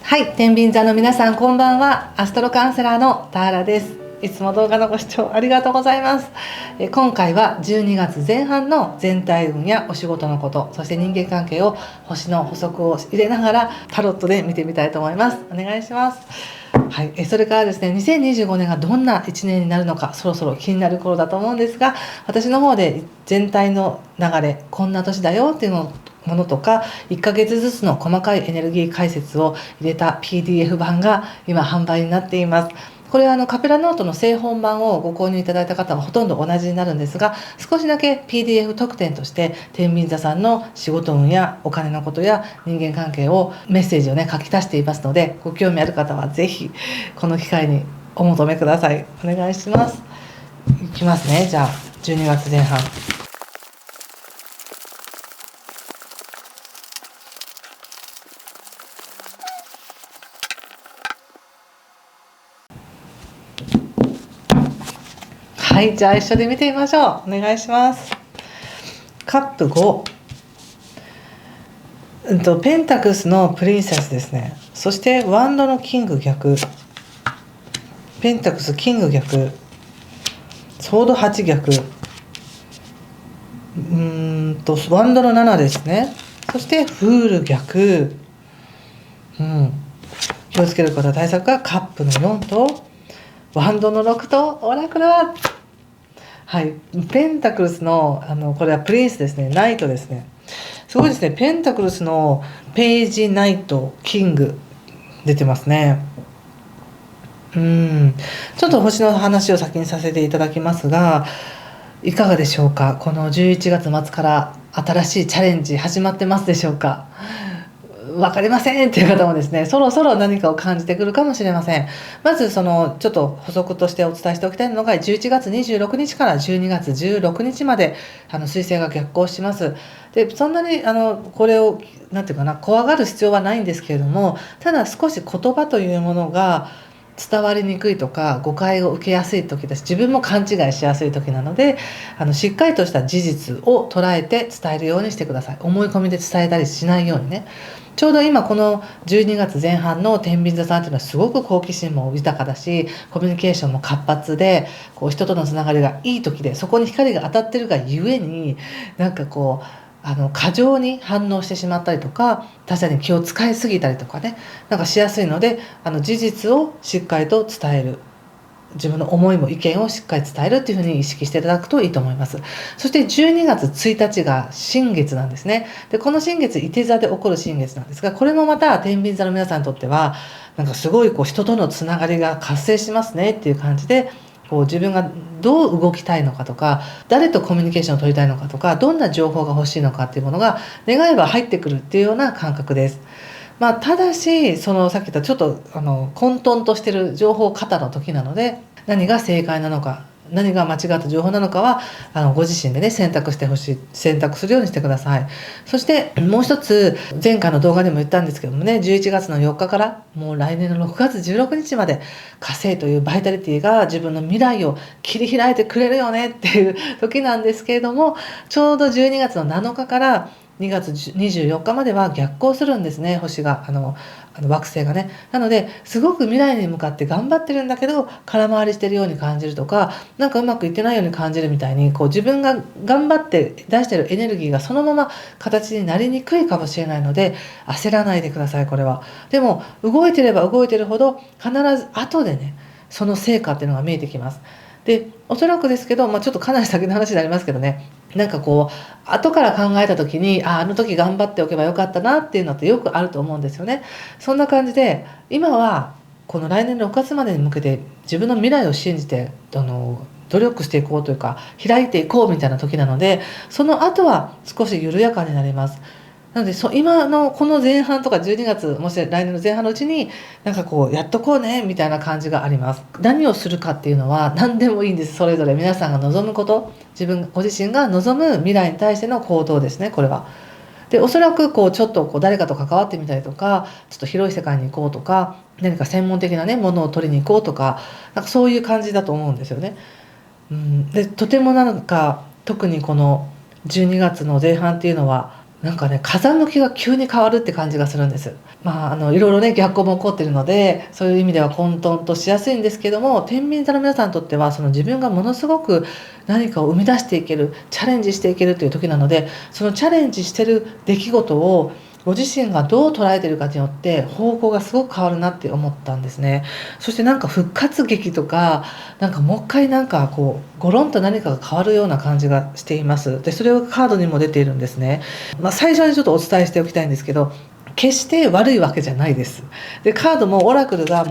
はい、天秤座の皆さんこんばんは。アストロカウンセラーの田原です。いつも動画のご視聴ありがとうございます。今回は12月前半の全体運やお仕事のこと、そして人間関係を星の補足を入れながらタロットで見てみたいと思います。お願いします。はい、それからですね、2025年がどんな1年になるのか、そろそろ気になる頃だと思うんですが、私の方で全体の流れ、こんな年だよっていうものとか、1ヶ月ずつの細かいエネルギー解説を入れた PDF 版が今販売になっています。これはカペラノートの製本版をご購入いただいた方はほとんど同じになるんですが、少しだけ PDF 特典として天秤座さんの仕事運やお金のことや人間関係をメッセージを書き足していますので、ご興味ある方はぜひこの機会にお求めください。お願いします。いきますね。じゃあ12月前半。はい、じゃあ一緒に見てみましょう。お願いします。カップ5、ペンタクスのプリンセスですね。そしてワンドのキング逆、ペンタクスキング逆、ソード8逆、ワンドの7ですね。そしてフール逆、気をつけることは対策がカップの4とワンドの6とオラクルは、はい、ペンタクルスのこれはプリンスですね。ナイトですね。すごいですね。ペンタクルスのページナイトキング出てますね。ちょっと星の話を先にさせていただきますが、いかがでしょうか。この11月末から新しいチャレンジ始まってますでしょうか。分かりませんっていう方もですね、そろそろ何かを感じてくるかもしれません。まずちょっと補足としてお伝えしておきたいのが、11月26日から12月16日まで彗星が逆行します。でそんなにこれをなんていうかな、怖がる必要はないんですけれども、ただ少し言葉というものが伝わりにくいとか誤解を受けやすい時です。自分も勘違いしやすい時なので、しっかりとした事実を捉えて伝えるようにしてください。思い込みで伝えたりしないようにね。ちょうど今この12月前半の天秤座さんっていうのはすごく好奇心も豊かだし、コミュニケーションも活発で、人とのつながりがいい時で、そこに光が当たってるがゆえに過剰に反応してしまったりとか、他者に気を使いすぎたりとかね、しやすいので、事実をしっかりと伝える、自分の思いも意見をしっかり伝えるっていうふうに意識していただくといいと思います。そして12月1日が新月なんですね。でこの新月、いて座で起こる新月なんですが、これもまた天秤座の皆さんにとってはすごい人とのつながりが活性しますねっていう感じで、自分がどう動きたいのかとか、誰とコミュニケーションを取りたいのかとか、どんな情報が欲しいのかっていうものが願えば入ってくるっていうような感覚です。ただしさっき言ったちょっと混沌としてる情報過多の時なので、何が正解なのか何が間違った情報なのかはご自身でね選択するようにしてください。そしてもう一つ、前回の動画でも言ったんですけどもね、11月の4日からもう来年の6月16日まで火星というバイタリティが自分の未来を切り開いてくれるよねっていう時なんですけれども、ちょうど12月の7日から2月24日までは逆行するんですね、星が惑星がね。なのですごく未来に向かって頑張ってるんだけど空回りしてるように感じるとか、うまくいってないように感じるみたいに、自分が頑張って出してるエネルギーがそのまま形になりにくいかもしれないので、焦らないでください。これはでも動いてれば動いてるほど必ず後でね、その成果っていうのが見えてきます。でおそらくですけど、ちょっとかなり先の話になりますけどね、後から考えた時にあの時頑張っておけばよかったなっていうのってよくあると思うんですよね。そんな感じで今はこの来年の6月までに向けて自分の未来を信じて努力していこうというか開いていこうみたいな時なので、その後は少し緩やかになります。なので今のこの前半とか12月、もし来年の前半のうちにやっとこうねみたいな感じがあります。何をするかっていうのは何でもいいんです。それぞれ皆さんが望むこと、ご自身が望む未来に対しての行動ですね、これは。でおそらくちょっと誰かと関わってみたりとか、ちょっと広い世界に行こうとか、何か専門的なねものを取りに行こうとか、そういう感じだと思うんですよね。でとても特にこの12月の前半っていうのはなんかね、風向きが急に変わるって感じがするんです。いろいろね、逆行も起こってるので、そういう意味では混沌としやすいんですけども、天秤座の皆さんにとっては、その自分がものすごく何かを生み出していける、チャレンジしていけるという時なので、そのチャレンジしてる出来事をご自身がどう捉えているかによって方向がすごく変わるなって思ったんですね。そしてなんか復活劇とか、なんかもう一回なんかこうゴロンと何かが変わるような感じがしています。でそれがカードにも出ているんですね。最初にちょっとお伝えしておきたいんですけど、決して悪いわけじゃないです。でカードもオラクルが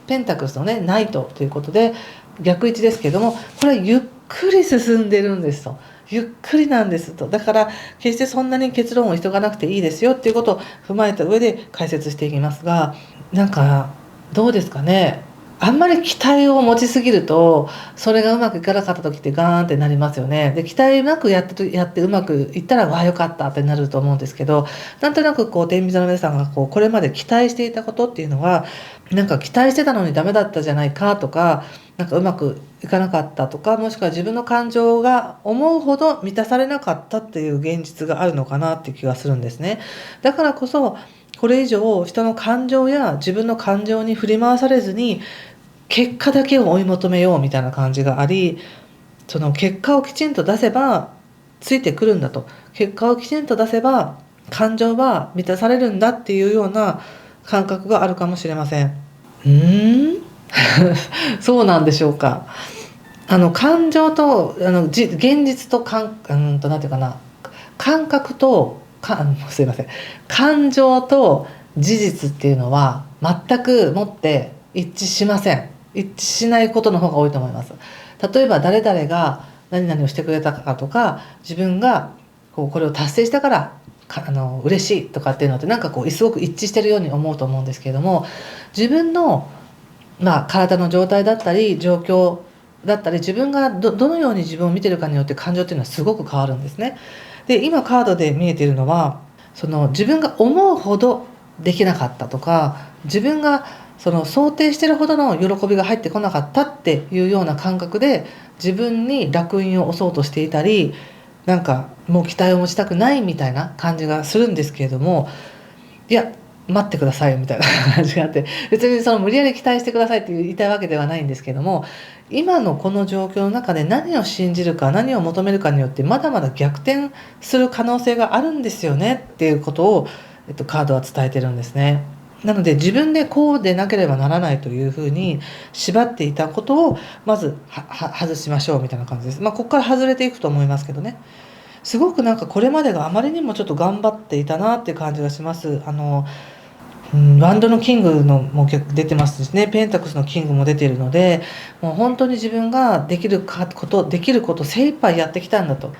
ペンタクルスのねナイトということで逆位置ですけども、これはゆっくり進んでるんですと。ゆっくりなんですと。だから決してそんなに結論を急がなくていいですよっていうことを踏まえた上で解説していきますが、なんかどうですかね。あんまり期待を持ちすぎるとそれがうまくいかなかった時ってガーンってなりますよね。で期待なくやってうまくいったらわあよかったってなると思うんですけど、なんとなくこう天秤座の皆さんがこれまで期待していたことっていうのは、なんか期待してたのにダメだったじゃないかとか、なんかうまくいかなかったとか、もしくは自分の感情が思うほど満たされなかったっていう現実があるのかなっていう気がするんですね。だからこそこれ以上人の感情や自分の感情に振り回されずに結果だけを追い求めようみたいな感じがあり、その結果をきちんと出せばついてくるんだと、結果をきちんと出せば感情は満たされるんだっていうような感覚があるかもしれません。そうなんでしょうか。感情と現実となんていうかな、感覚とすいません、感情と事実っていうのは全くもって一致しません。一致しないことの方が多いと思います。例えば誰々が何々をしてくれたかとか、自分がこれを達成したから嬉しいとかっていうのってなんかすごく一致してるように思うと思うんですけれども、自分の体の状態だったり状況だったり、自分がどのように自分を見てるかによって感情っていうのはすごく変わるんですね。で今カードで見えているのは、その自分が思うほどできなかったとか、自分がその想定してるほどの喜びが入ってこなかったっていうような感覚で自分に烙印を押そうとしていたり、なんかもう期待を持ちたくないみたいな感じがするんですけれども、いや待ってくださいみたいな感じがあって、別にその無理やり期待してくださいって言いたいわけではないんですけども、今のこの状況の中で何を信じるか何を求めるかによってまだまだ逆転する可能性があるんですよねっていうことを、カードは伝えてるんですね。なので自分でこうでなければならないというふうに縛っていたことをまず外しましょうみたいな感じです。ここから外れていくと思いますけどね。すごくなんかこれまでがあまりにもちょっと頑張っていたなっていう感じがします。ワンドのキングのも出てますしね、ペンタクスのキングも出ているので、もう本当に自分ができること精一杯やってきたんだと。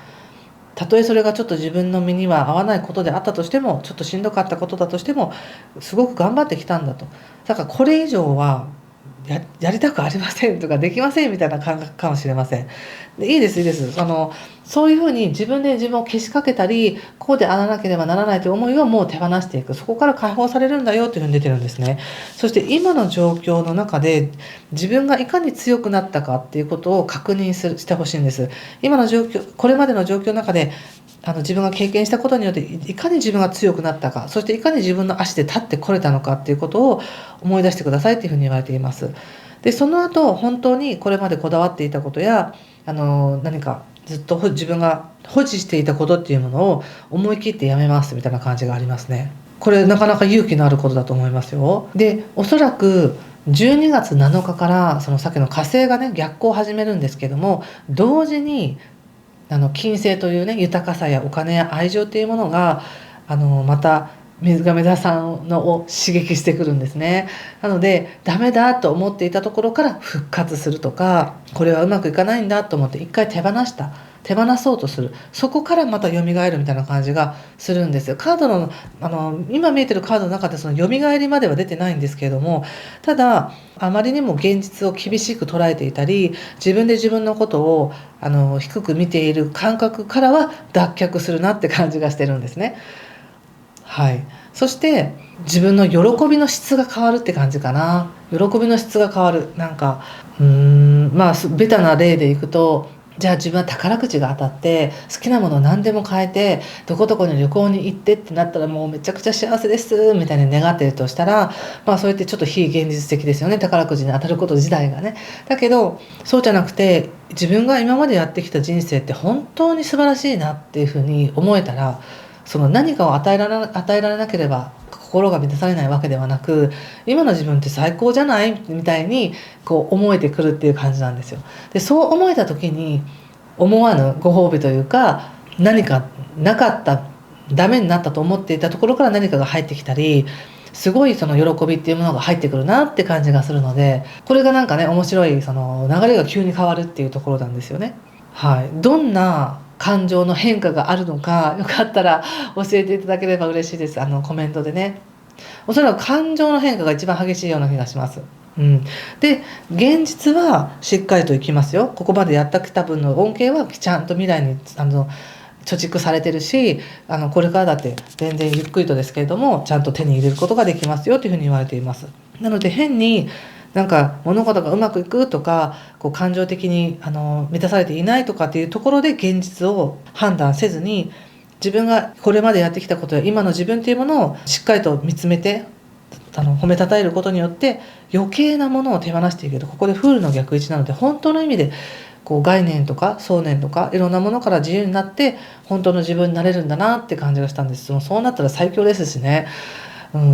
たとえそれがちょっと自分の身には合わないことであったとしても、ちょっとしんどかったことだとしてもすごく頑張ってきたんだと。だからこれ以上はやりたくありませんとかできませんみたいな感覚かもしれません。でいいですいいです。そういうふうに自分で自分をけしかけたり、こうであらなければならないという思いをもう手放していく、そこから解放されるんだよというふうに出てるんですね。そして今の状況の中で自分がいかに強くなったかっていうことを確認してほしいんです。今の状況、これまでの状況の中で自分が経験したことによっていかに自分が強くなったか、そしていかに自分の足で立ってこれたのかっていうことを思い出してくださいっていうふうに言われています。でその後本当にこれまでこだわっていたことや何かずっと自分が保持していたことっていうものを思い切ってやめますみたいな感じがありますね。これなかなか勇気のあることだと思いますよ。でおそらく12月7日からそのさっきの火星がね逆行を始めるんですけども、同時に金星というね豊かさやお金や愛情っていうものがまた水亀座さんのを刺激してくるんですね。なのでダメだと思っていたところから復活するとか、これはうまくいかないんだと思って一回手放そうとする、そこからまた蘇るみたいな感じがするんですよ。カードの今見えてるカードの中でその蘇りまでは出てないんですけれども、ただあまりにも現実を厳しく捉えていたり、自分で自分のことを低く見ている感覚からは脱却するなって感じがしてるんですね。はい、そして自分の喜びの質が変わるって感じかな。喜びの質が変わる。なんかベタな例でいくと、じゃあ自分は宝くじが当たって好きなものを何でも買えてどこどこに旅行に行ってってなったらもうめちゃくちゃ幸せですみたいに願ってるとしたら、そうやってちょっと非現実的ですよね、宝くじに当たること自体がね。だけどそうじゃなくて、自分が今までやってきた人生って本当に素晴らしいなっていうふうに思えたら、その何かを与えられなければ心が満たされないわけではなく、今の自分って最高じゃないみたいにこう思えてくるっていう感じなんですよ。でそう思えた時に思わぬご褒美というか、何かなかったダメになったと思っていたところから何かが入ってきたり、すごいその喜びっていうものが入ってくるなって感じがするので、これがなんかね面白い、その流れが急に変わるっていうところなんですよね。はい、どんな感情の変化があるのか、よかったら教えていただければ嬉しいです。コメントでね。おそらく感情の変化が一番激しいような気がします。で現実はしっかりといきますよ。ここまでやってきた分の恩恵はちゃんと未来に貯蓄されてるし、これからだって全然ゆっくりとですけれどもちゃんと手に入れることができますよというふうに言われています。なので変になんか物事がうまくいくとか、こう感情的に満たされていないとかっていうところで現実を判断せずに、自分がこれまでやってきたことや今の自分っていうものをしっかりと見つめて褒めたたえることによって余計なものを手放していける。ここでフールの逆位置なので、本当の意味でこう概念とか想念とかいろんなものから自由になって本当の自分になれるんだなって感じがしたんです。そうなったら最強ですしね。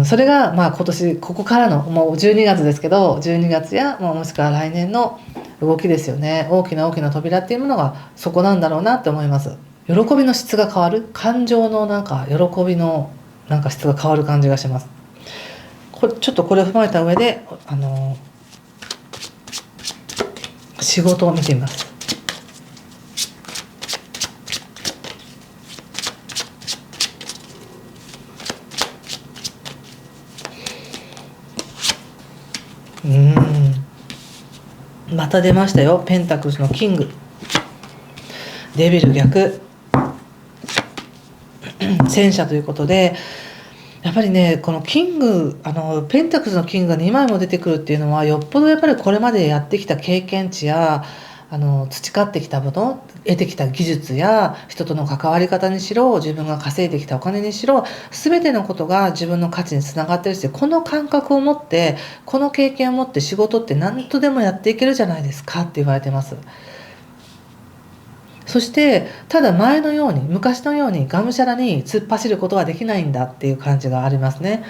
それが今年ここからのもう12月ですけど、12月やもしくは来年の動きですよね。大きな大きな扉っていうものがそこなんだろうなって思います。喜びの質が変わる、感情のなんか喜びのなんか質が変わる感じがします。ちょっとこれを踏まえた上で仕事を見てみます。また出ましたよ、ペンタクルスのキング、デビル逆戦車ということで、やっぱりねこのキングペンタクルスのキングが2枚も出てくるっていうのは、よっぽどやっぱりこれまでやってきた経験値や培ってきたもの、得てきた技術や人との関わり方にしろ、自分が稼いできたお金にしろ、全てのことが自分の価値につながってるし、この感覚を持ってこの経験を持って仕事って何とでもやっていけるじゃないですかって言われてます。そしてただ前のように昔のようにがむしゃらに突っ走ることはできないんだっていう感じがありますね。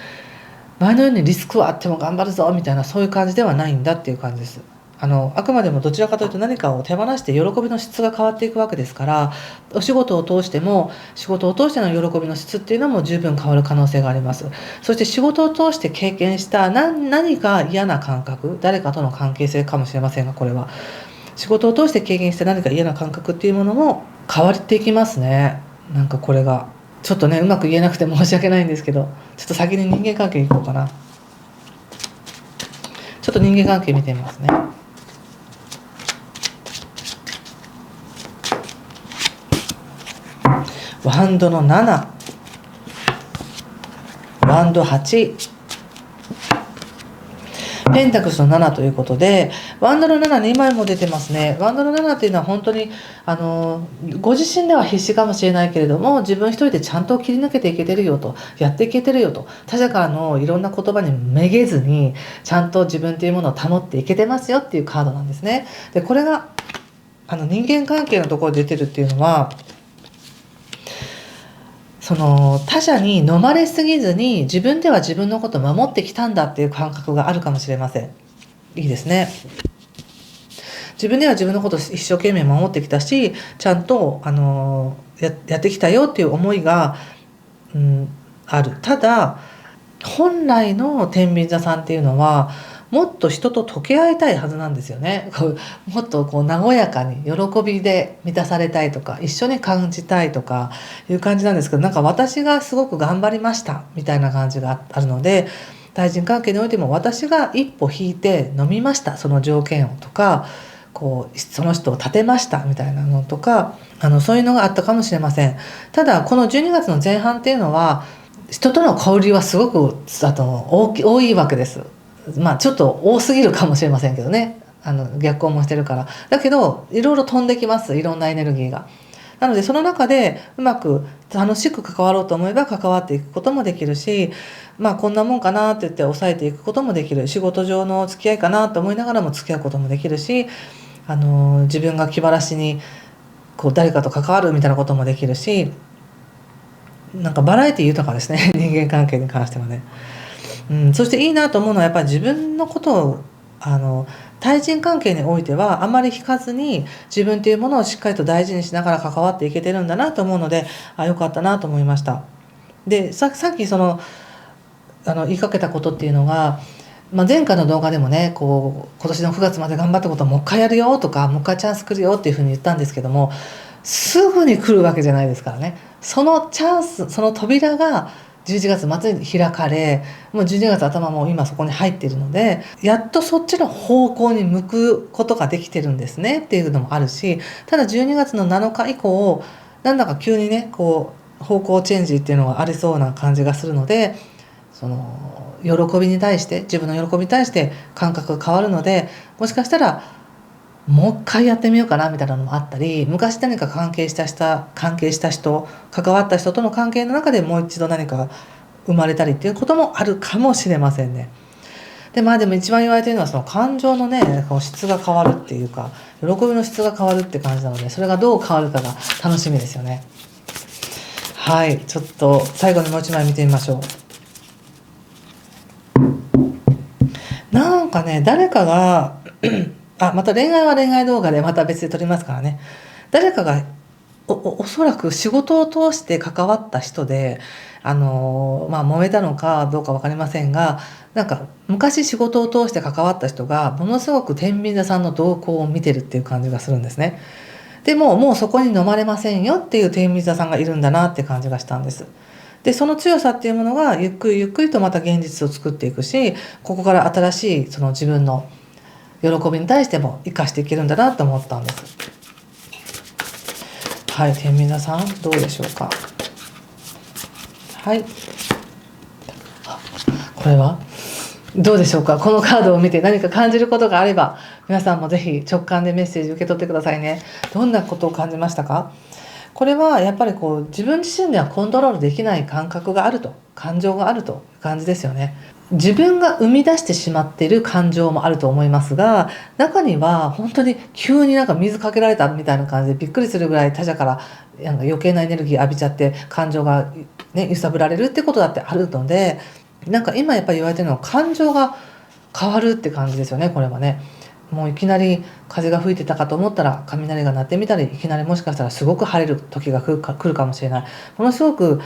前のようにリスクはあっても頑張るぞみたいな、そういう感じではないんだっていう感じです。あくまでもどちらかというと何かを手放して喜びの質が変わっていくわけですから、お仕事を通しても仕事を通しての喜びの質っていうのも十分変わる可能性があります。そして仕事を通して経験した何か嫌な感覚、誰かとの関係性かもしれませんが、これは仕事を通して経験して何か嫌な感覚っていうものも変わっていきますね。なんかこれがちょっとねうまく言えなくて申し訳ないんですけど、ちょっと先に人間関係いこうかな。ちょっと人間関係見てみますね。ワンドの7、ワンド8、ペンタクルスの7ということで、ワンドの7、2枚も出てますね。ワンドの7っていうのは本当にご自身では必死かもしれないけれども、自分一人でちゃんと切り抜けていけてるよと、やっていけてるよと、他者からのいろんな言葉にめげずにちゃんと自分というものを保っていけてますよっていうカードなんですね。でこれが人間関係のところで出てるっていうのは、その他者に飲まれすぎずに自分では自分のことを守ってきたんだっていう感覚があるかもしれません。いいですね。自分では自分のことを一生懸命守ってきたし、ちゃんとやってきたよっていう思いが、ある。ただ本来の天秤座さんっていうのはもっと人と溶け合いたいはずなんですよね。もっと和やかに喜びで満たされたいとか、一緒に感じたいとかいう感じなんですけど、なんか私がすごく頑張りましたみたいな感じがあるので、対人関係においても私が一歩引いて飲みました、その条件をとか、その人を立てましたみたいなのとか、そういうのがあったかもしれません。ただこの12月の前半っていうのは人との交流はすごく多いわけです。ちょっと多すぎるかもしれませんけどね。逆行もしてるから。だけどいろいろ飛んできます、いろんなエネルギーが。なのでその中でうまく楽しく関わろうと思えば関わっていくこともできるし、こんなもんかなって言って抑えていくこともできる。仕事上の付き合いかなと思いながらも付き合うこともできるし、自分が気晴らしに誰かと関わるみたいなこともできるし、なんかバラエティ豊かですね人間関係に関してはね。そしていいなと思うのはやっぱり自分のことを対人関係においてはあまり引かずに自分というものをしっかりと大事にしながら関わっていけてるんだなと思うので、よかったなと思いました。でさっき言いかけたことっていうのが、前回の動画でもね今年の9月まで頑張ったことをもう一回やるよとかもう一回チャンス来るよっていうふうに言ったんですけども、すぐに来るわけじゃないですからね。そのチャンス、その扉が11月末に開かれ、もう12月頭も今そこに入っているので、やっとそっちの方向に向くことができてるんですねっていうのもあるし、ただ12月の7日以降なんだか急にね方向チェンジっていうのがありそうな感じがするので、その喜びに対して、自分の喜びに対して感覚が変わるので、もしかしたらもう一回やってみようかなみたいなのもあったり、昔何か関係した人、関わった人との関係の中でもう一度何か生まれたりっていうこともあるかもしれませんね。でも一番言われているのはその感情のねこう質が変わるっていうか、喜びの質が変わるって感じなので、それがどう変わるかが楽しみですよね。はい、ちょっと最後にもう一枚見てみましょう。なんかね誰かがまた恋愛は恋愛動画でまた別で撮りますからね。誰かがおそらく仕事を通して関わった人で揉めたのかどうか分かりませんが、なんか昔仕事を通して関わった人がものすごく天秤座さんの動向を見てるっていう感じがするんですね。でもうそこに飲まれませんよっていう天秤座さんがいるんだなって感じがしたんです。でその強さっていうものがゆっくりゆっくりとまた現実を作っていくし、ここから新しいその自分の喜びに対しても生かしていけるんだなと思ったんです。はい、天秤座さんどうでしょうか。はい、これはどうでしょうか。このカードを見て何か感じることがあれば皆さんもぜひ直感でメッセージ受け取ってくださいね。どんなことを感じましたか。これはやっぱり自分自身ではコントロールできない感覚があると、感情があるという感じですよね。自分が生み出してしまっている感情もあると思いますが、中には本当に急になんか水かけられたみたいな感じでびっくりするぐらい他者からなんか余計なエネルギー浴びちゃって感情が、揺さぶられるってことだってあるので、なんか今やっぱり言われてるのは感情が変わるって感じですよね。これはねもういきなり風が吹いてたかと思ったら雷が鳴ってみたり、いきなりもしかしたらすごく晴れる時が来るかもしれない。ものすごく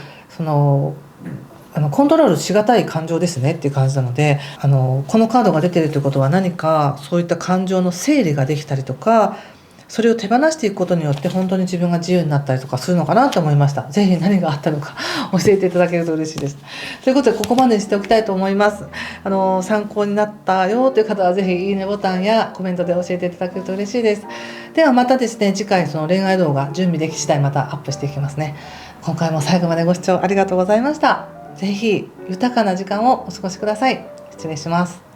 コントロールしがたい感情ですねっていう感じなので、このカードが出てるということは何かそういった感情の整理ができたりとか、それを手放していくことによって本当に自分が自由になったりとかするのかなと思いました。ぜひ何があったのか教えていただけると嬉しいです。ということでここまでにしておきたいと思います。参考になったよという方はぜひいいねボタンやコメントで教えていただけると嬉しいです。ではまたですね、次回その恋愛動画準備でき次第またアップしていきますね。今回も最後までご視聴ありがとうございました。ぜひ豊かな時間をお過ごしください。失礼します。